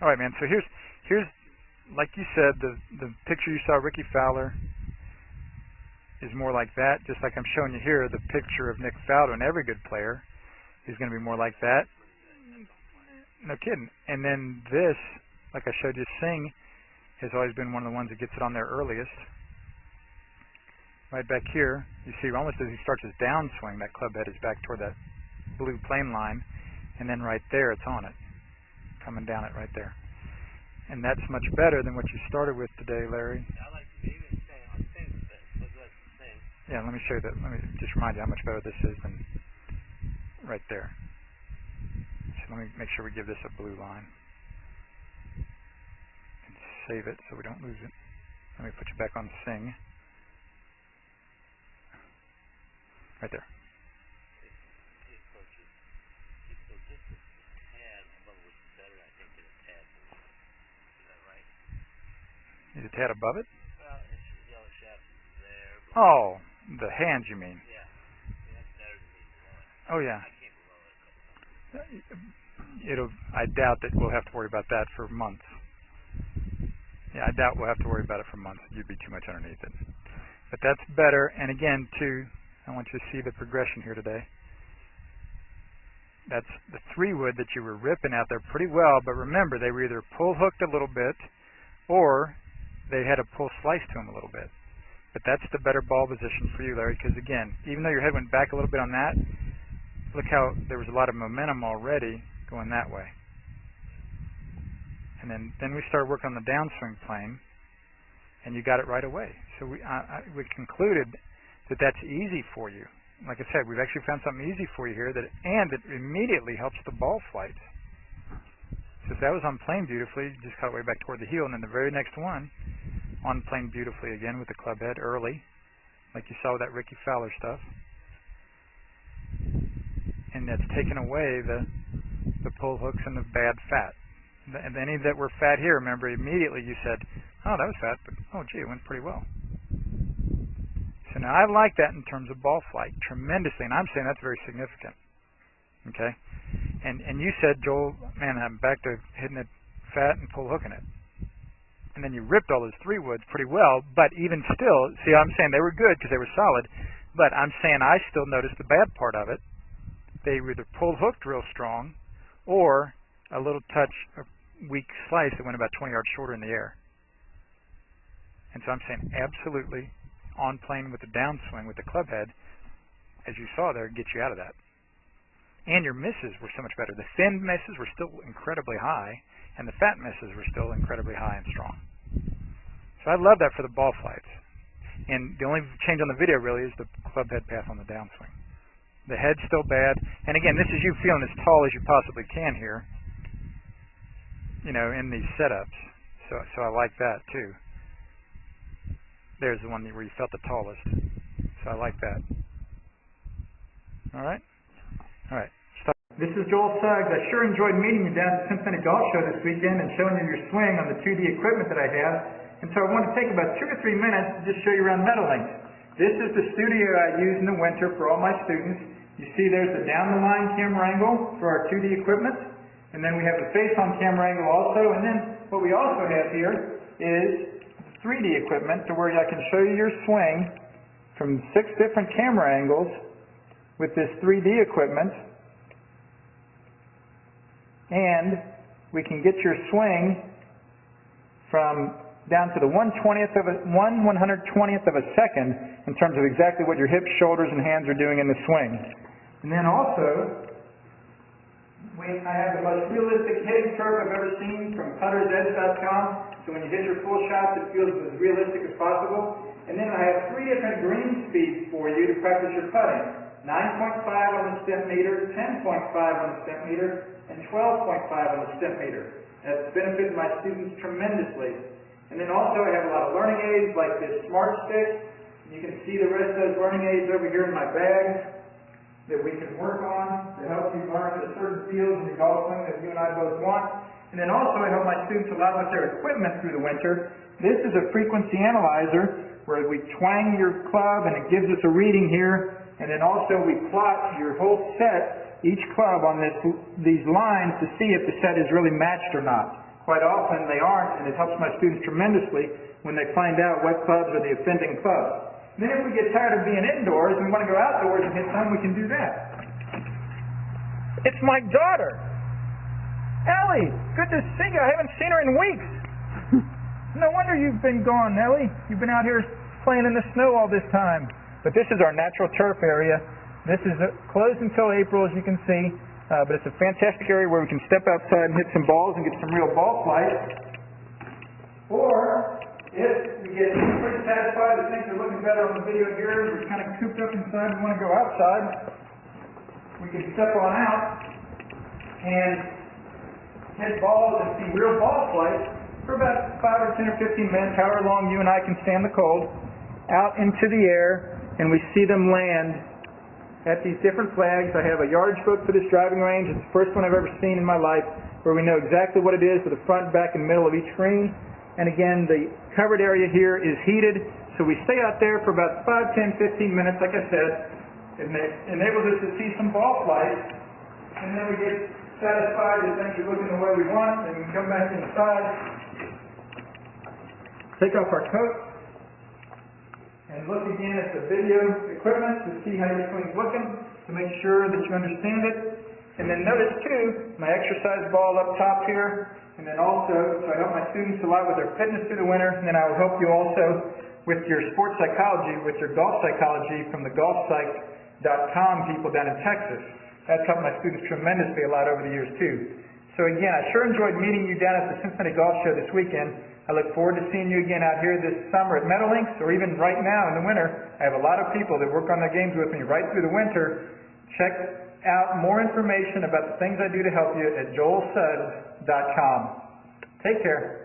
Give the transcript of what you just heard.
All right, man. So here's like you said, the picture you saw, Ricky Fowler, is more like that. Just like I'm showing you here, the picture of Nick Faldo, and every good player is going to be more like that. No kidding. And then this, like I showed you, Singh has always been one of the ones that gets it on there earliest. Right back here, you see almost as he starts his downswing, that club head is back toward that blue plane line, and then right there it's on it, coming down it right there. And that's much better than what you started with today, Larry. I like to even say on things that look like the same. Yeah, let me show you that. Let me just remind you how much better this is than right there. So let me make sure we give this a blue line. And save it so we don't lose it. Let me put you back on Sing. Right there. Is a tad above it? Well, it's yellow shaft there. Oh, the hands you mean? Yeah. That's better than me below it. Oh, yeah. I came below it. I doubt that we'll have to worry about that for months. Yeah, I doubt we'll have to worry about it for months. You'd be too much underneath it. But that's better. And again, too, I want you to see the progression here today. That's the 3-wood that you were ripping out there pretty well, but remember, they were either pull hooked a little bit or they had a pull slice to them a little bit. But that's the better ball position for you, Larry, because again, even though your head went back a little bit on that, look how there was a lot of momentum already going that way. And then we started working on the downswing plane, and you got it right away. So we concluded that that's easy for you. Like I said, we've actually found something easy for you here, and it immediately helps the ball flight. So if that was on plane beautifully, you just cut way back toward the heel, and then the very next one, on plane beautifully again with the club head early, like you saw with that Ricky Fowler stuff. And that's taken away the pull hooks and the bad fat. And any that were fat here, remember, immediately you said, oh, that was fat, but oh, gee, it went pretty well. So now I like that in terms of ball flight tremendously, and I'm saying that's very significant. Okay? And you said, Joel, man, I'm back to hitting it fat and pull hooking it. And then you ripped all those 3-woods pretty well, but even still, see, I'm saying they were good because they were solid, but I'm saying I still noticed the bad part of it. They were either pull hooked real strong or a little touch of weak slice that went about 20 yards shorter in the air. And so I'm saying absolutely on plane with the downswing with the club head, as you saw there, get you out of that. And your misses were so much better. The thin misses were still incredibly high, and the fat misses were still incredibly high and strong. So I love that for the ball flights. And the only change on the video really is the club head path on the downswing. The head's still bad. And again, this is you feeling as tall as you possibly can here, you know, in these setups. So I like that too. There's the one where you felt the tallest. So I like that. All right? All right. Stop. This is Joel Suggs. I sure enjoyed meeting you down at the Cincinnati Golf Show this weekend and showing you your swing on the 2D equipment that I have. And so I want to take about 2 or 3 minutes to just show you around Meadowlinks. This is the studio I use in the winter for all my students. You see there's the down-the-line camera angle for our 2D equipment. And then we have the face-on camera angle also. And then what we also have here is 3D equipment to where I can show you your swing from 6 different camera angles with this 3D equipment, and we can get your swing from down to the 1/120th of a second in terms of exactly what your hips, shoulders, and hands are doing in the swing. And then also, I have the most realistic hitting curve I've ever seen from puttersedge.com. So when you hit your full shots, it feels as realistic as possible. And then I have 3 different green speeds for you to practice your putting. 9.5 on the step meter, 10.5 on the step meter, and 12.5 on the step meter. That's benefited my students tremendously. And then also I have a lot of learning aids like this Smart Stick. You can see the rest of those learning aids over here in my bag that we can work on to help you learn the certain fields in your golf swing that you and I both want. And then also I help my students a lot with their equipment through the winter. This is a frequency analyzer where we twang your club and it gives us a reading here. And then also we plot your whole set, each club on these lines to see if the set is really matched or not. quite often they aren't, and it helps my students tremendously when they find out what clubs are the offending clubs. Then if we get tired of being indoors and want to go outdoors and hit some, we can do that. It's my daughter. Ellie, good to see you. I haven't seen her in weeks. No wonder you've been gone, Ellie. You've been out here playing in the snow all this time. But this is our natural turf area. This is closed until April, as you can see. But it's a fantastic area where we can step outside and hit some balls and get some real ball flight. Or, if we get pretty satisfied that things are looking better on the video here, we're kind of cooped up inside and want to go outside, we can step on out and hit balls and see real ball flight for about 5 or 10 or 15 minutes, however long you and I can stand the cold, out into the air, and we see them land at these different flags. I have a yardage book for this driving range. It's the first one I've ever seen in my life where we know exactly what it is with the front, back, and middle of each green. And again, the covered area here is heated, so we stay out there for about 5, 10, 15 minutes, like I said. It enables us to see some ball flight, and then we get satisfied that things are looking the way we want, and we can come back inside, take off our coat, and look again at the video equipment to see how your swing's looking, to make sure that you understand it. And then notice too, my exercise ball up top here, and then also, so I help my students a lot with their fitness through the winter, and then I will help you also with your sports psychology, with your golf psychology from the golfpsych.com people down in Texas. That's helped my students tremendously a lot over the years too. So again, I sure enjoyed meeting you down at the Cincinnati Golf Show this weekend. I look forward to seeing you again out here this summer at Meadowlinks, or even right now in the winter. I have a lot of people that work on their games with me right through the winter. Check out more information about the things I do to help you at joelsuggs.com. Take care.